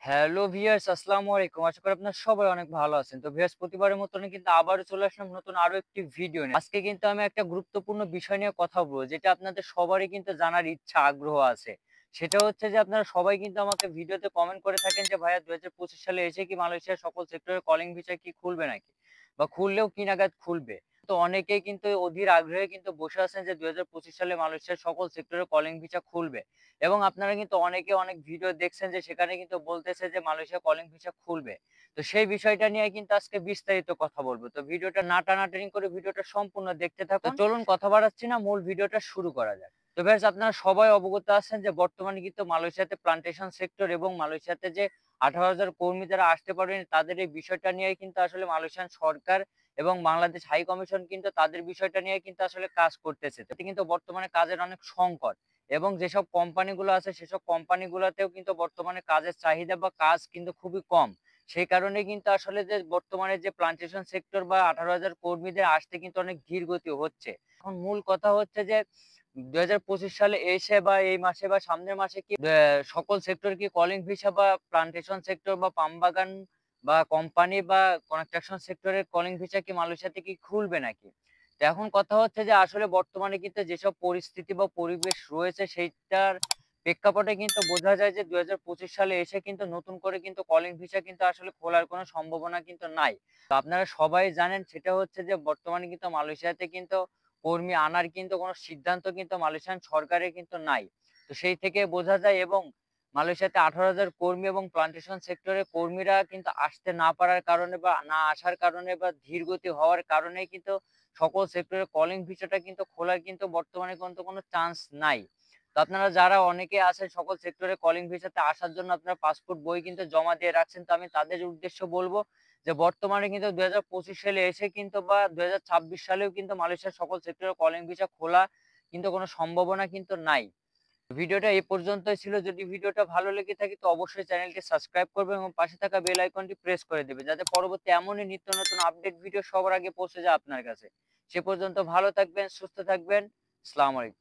Hello viewers, আসসালামু আলাইকুম। আশা করি আপনারা সবাই অনেক ভালো আছেন। তো ভিউয়ার্স, প্রতিবারের মতনই কিন্তু আবারও চলে আসলাম নতুন আরো একটি ভিডিও নিয়ে। আজকে কিন্তু আমি একটা গুরুত্বপূর্ণ বিষয় নিয়ে কথা বলবো, যেটা আপনাদের সবারই কিন্তু জানার ইচ্ছা, আগ্রহ আছে। সেটা হচ্ছে যে আপনারা সবাই কিন্তু আমাকে ভিডিওতে কমেন্ট করে থাকেন যে, "ভাইয়া ২০২৫ সালে এসে কি মালয়েশিয়ার সকল সেক্টরে কলিং ভিসা কি খুলবে নাকি? বা খুললেও কি নাগাদ খুলবে?" তো অনেকেই কিন্তু অধীর আগ্রহে কিন্তু বসে আছেন যে ২০২৫ সালে মালয়েশিয়ার সকল সেক্টরে কলিং ভিসা খুলবে। এবং আপনারা কিন্তু অনেকে অনেক ভিডিও দেখছেন যে সেখানে কিন্তু বলতেছে যে মালয়েশিয়া কলিং ভিসা খুলবে। তো সেই বিষয়টা নিয়ে কিন্তু আজকে বিস্তারিত কথা বলব। তো ভিডিওটা না টানাটানি করে ভিডিওটা সম্পূর্ণ দেখতে থাকুন। তো চলুন কথা বাড়াচ্ছি না, মূল ভিডিওটা শুরু করা যাক। তো ভিউয়ার্স, আপনারা সবাই অবগত আছেন যে বর্তমানে কিন্তু মালয়েশিয়াতে প্লান্টেশন সেক্টর এবং মালয়েশিয়াতে যে ১৮,০০০ কর্মী যারা আসতে পারেনি তাদের এই বিষয়টা নিয়েই কিন্তু আসলে মালয়েশিয়ান সরকার এবং বাংলাদেশ হাই কমিশন কিন্তু তাদের বিষয়টা নিয়ে কিন্তু আসলে কাজ করতেছে। এতে কিন্তু বর্তমানে কাজের অনেক সংকট। এবং যেসব কোম্পানিগুলো আছে সেসব কোম্পানিগুলাতেও কিন্তু বর্তমানে কাজের চাহিদা বা কাজ কিন্তু খুবই কম। সেই কারণে কিন্তু আসলে যে বর্তমানে যে প্লান্টেশন সেক্টর বা ১৮,০০০ কর্মীদের আসতে কিন্তু অনেক ধীর গতি হচ্ছে। এখন মূল কথা হচ্ছে যে ২০২৫ সালে এসে বা এই মাসে বা সামনের মাসে কি সকল সেক্টর কি কলিং ভিসা বা প্লান্টেশন সেক্টর বা পাম বাগান বা কোম্পানি বা কনস্ট্রাকশন সেক্টরের কলিং ভিসা কি মালয়েশিয়াতে কি খুলবে নাকি? তো এখন কথা হচ্ছে যে আসলে বর্তমানে কিন্তু যেসব পরিস্থিতি বা পরিবেশ রয়েছে সেইটার প্রেক্ষাপটে কিন্তু বোঝা যায় যে ২০২৫ সালে এসে কিন্তু নতুন করে কিন্তু কলিং ভিসা কিন্তু আসলে খোলার কোনো সম্ভাবনা কিন্তু নাই। তো আপনারা সবাই জানেন, সেটা হচ্ছে যে বর্তমানে কিন্তু মালয়েশিয়াতে কিন্তু কর্মী আনার কিন্তু কোনো সিদ্ধান্ত কিন্তু মালয়েশিয়ান সরকারের কিন্তু নাই। তো সেই থেকে বোঝা যায় এবং মালয়েশিয়াতে ১৮,০০০ কর্মী এবং প্লান্টেশন সেক্টরের কর্মীরা কিন্তু আসতে না পারার কারণে বা না আসার কারণে বা ধীরগতি হওয়ার কারণেই কিন্তু সকল সেক্টরে কলিং ভিসাটা কিন্তু খোলার কিন্তু বর্তমানে কিন্তু কোনো চান্স নাই। তো আপনারা যারা অনেকে আছেন সকল সেক্টরে কলিং ভিসাতে আসার জন্য আপনারা পাসপোর্ট বই কিন্তু জমা দিয়ে রাখছেন। তো আমি তাদের উদ্দেশ্যে বলব যে বর্তমানে কিন্তু ২০২৫ সালে এসে কিন্তু বা ২০২৬ সালেও কিন্তু মালয়েশিয়ার সকল সেক্টরে কলিং ভিসা খোলা কিন্তু কোনো সম্ভাবনা কিন্তু নাই। ভিডিওটা এই পর্যন্তই ছিল। যদি ভিডিওটা ভালো লেগে থাকে তো অবশ্যই চ্যানেলটি সাবস্ক্রাইব করবেন এবং পাশে থাকা বেল আইকনটি প্রেস করে দিবেন, যাতে পরবর্তী এমনই নিত্য নতুন আপডেট ভিডিও সবার আগে পৌঁছে যায় আপনার কাছে। সে পর্যন্ত ভালো থাকবেন, সুস্থ থাকবেন। আসসালামু আলাইকুম।